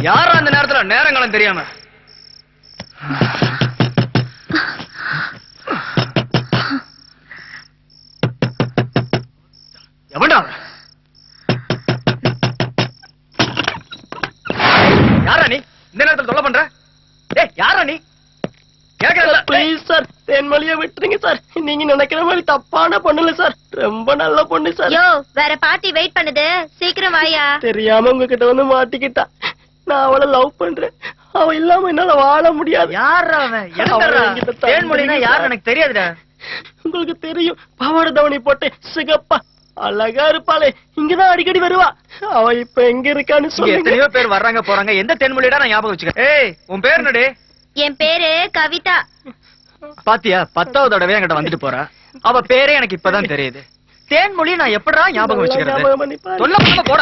யாரா அந்த நேரத்துல நேரங்களும் தெரியாம எவன்டா யாரா நீ இந்த நேரத்துல தொல்லை பண்ற? ஏய் யாரா நீ? கேக்குறல ப்ளீஸ் சார் தேன்மொழியை விட்டுருங்க சார். நீங்க நினைக்கிற மாதிரி தப்பான பொண்ணுல சார், ரொம்ப நல்ல பொண்ணு சார். யோ வேற பார்ட்டி வெயிட் பண்ணுது, சீக்கிரம் வாயா. தெரியாம உங்ககிட்ட வந்து மாட்டிக்கிட்டா. நான் அவளை லவ் பண்றேன், அவ இல்லாம என்னால வாழ முடியாது. யாரா அவன்? என்கிட்ட தேன்மொழினா யாரு எனக்கு தெரியாதுடா. உங்களுக்கு தெரியும், பாவாடை தவணி போட்டு சிகப்பா அழகா இருப்பாளே, இங்கதான் அடிக்கடி வருவா. அவ இப்ப எங்க இருக்கான்னு சொல்லுங்க. எத்தனையோ பேர் வர்றாங்க போறாங்க, எந்த தேன்மொழிடா நான் ஞாபகம் வச்சுக்க. ஏய் உன் பேர் என்னடி? என் பேரு கவிதா. பாத்தியா 10வது தடவை என்கிட்ட வந்துட்டு போறா. அவ பேரே எனக்கு இப்பதான் தெரியுது. தேன்மொழி நான் எப்படா ஞாபகம் வச்சுக்கிறது? சொல்ல பண்ண போட.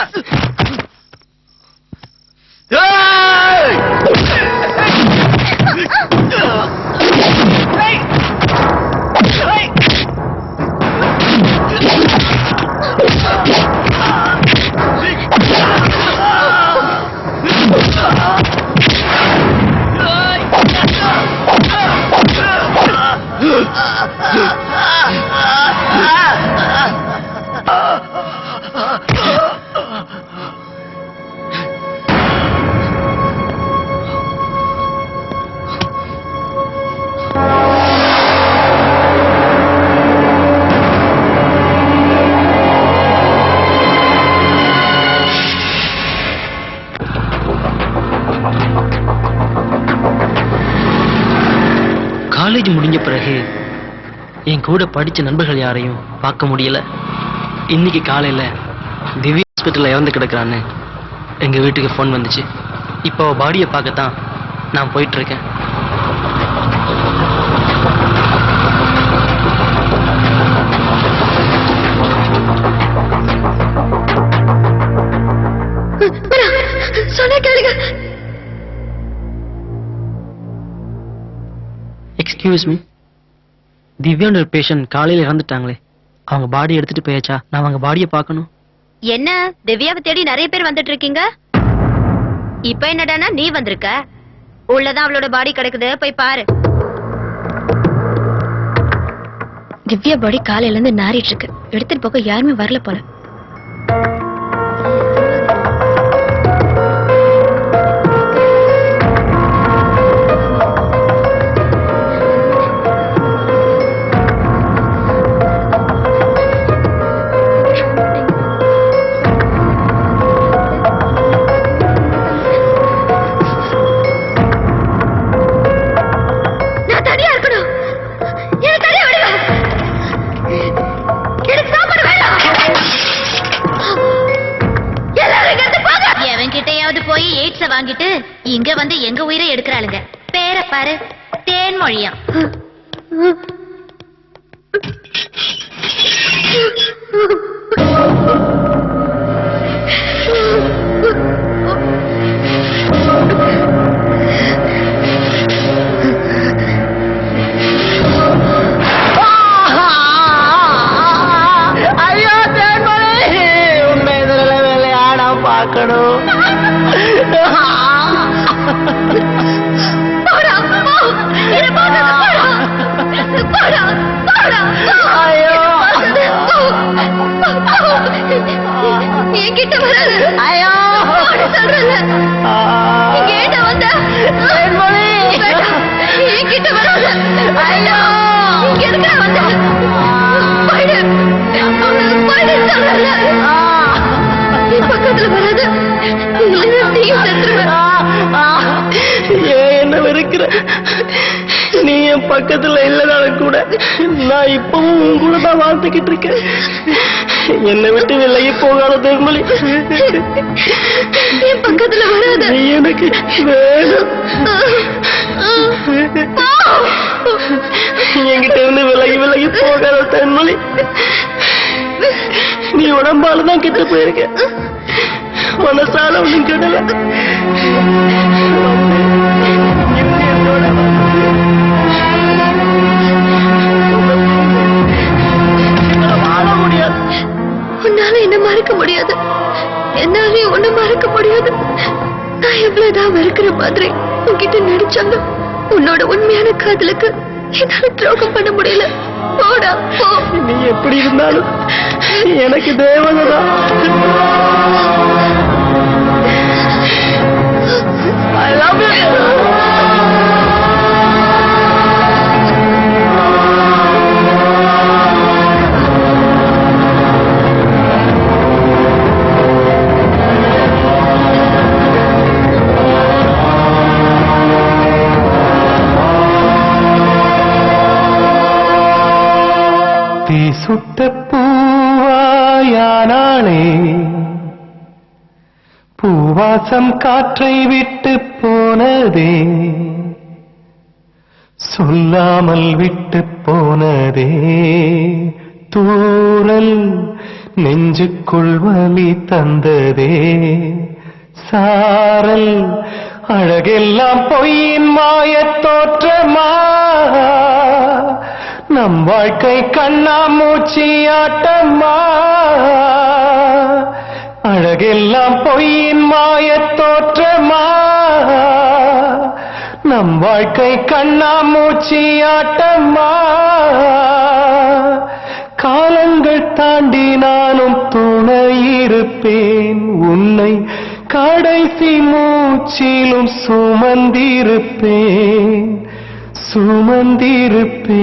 காலேஜ் முடிஞ்ச பிறகு என் கூட படிச்ச நண்பர்கள் யாரையும் பார்க்க முடியல. இன்னைக்கு காலையில திவ்யா ஹாஸ்பிட்டல்ல இறந்து கிடக்குறான்னு எங்க வீட்டுக்கு போன் வந்துச்சு. இப்போ பாடியை பார்க்கத்தான் நான் போயிட்டு இருக்கேன். எக்ஸ்கியூஸ் மீ, திவ்யான்ற ஒரு பேஷண்ட் காலையில இறந்துட்டாங்களே, அவங்க பாடி எடுத்துட்டு போயாச்சா? நான் அவங்க பாடியை பார்க்கணும். என்ன திவ்யாவை தேடி நிறைய பேர் வந்துட்டு இருக்கீங்க, இப்ப என்னடானா நீ வந்திருக்க? உள்ளதான் அவளோட பாடி கிடக்குது, போய் பாரு. திவ்யா பாடி காலையில இருந்து நாரிட்டு இருக்கு, எடுத்துட்டு போக யாருமே வரல போல. போய் எய்ட்ஸ வாங்கிட்டு இங்க வந்து எங்க உயிரை எடுக்கிறாளுங்க. பேர பாரு, தேன்மொழியா. ஐயோ தேன்மொழி, உண்மை இதுல விளையாட பார்க்கணும். என்கிட்ட வராது. ஐயோ சொல்றல, இங்க ஏட்ட வந்த என்கிட்ட வராது. ஐயோ இங்க இருக்கிற வந்த போயிடு போயிடு சொல்றல, பக்கத்துல வராது. என்ன வெறுக்கிற? நீ என் பக்கத்துல இல்லனாலும் கூட நான் இப்பவும் உன் கூட தான் வாழ்ந்துகிட்டு இருக்கேன். என்னை விட்டு விலகி போகாத தேன்மொழி, என் பக்கத்துல வராது. நீ எனக்கு வேணும். என்கிட்ட இருந்து விலகி விலகி போகாத தேன்மொழி. நீ உடம்பாலதான் கெட்டு போயிருக்க, மனசால ஒண்ணும் கெடல. உன்னால என்ன மறக்க முடியாது, என்னாலையும் ஒண்ணு மறக்க முடியாது. நான் எவ்வளவுதான் மறக்கிற மாதிரி உன்கிட்ட நடிச்சாலும் உன்னோட உண்மையான காதலுக்கு என்னால துரோகம் பண்ண முடியல. போடா போ. நீ எப்படி இருந்தாலும் எனக்கு தேவதைதான். I love you. தீ சுட்ட பூவாயானாளே, பூவாசம் காற்றை விட்டு போனதே, சொல்லாமல் விட்டு போனதே, தூறல் நெஞ்சுக்குள் வலி தந்ததே, சாரல் அழகெல்லாம் பொய்யின் மாயத் தோற்றமா, நம் வாழ்க்கை கண்ணாமூச்சி ஆட்டம்மா, அழகெல்லாம் பொய்யின் மாயத் தோற்றமா, நம் வாழ்க்கை கண்ணாமூச்சி ஆட்டம்மா, காலங்கள் தாண்டி நானும் துணையிருப்பேன், உன்னை கடைசி மூச்சிலும் சுமந்திருப்பேன், சுமந்திருப்பேன்.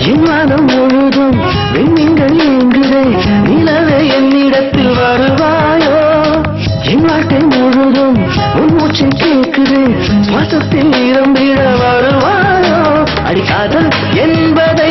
என் மனம் முழுதும் விண்மீன்கள் எங்குதே, நிலவே என்னிடத்தில் வருவாயோ, என் வாழ்க்கை முழுதும் உன் மூச்சை கேட்குதே, சுவாசத்தில் நிரம்பிட வருவாயோ, அடிக்காதல் என்பதை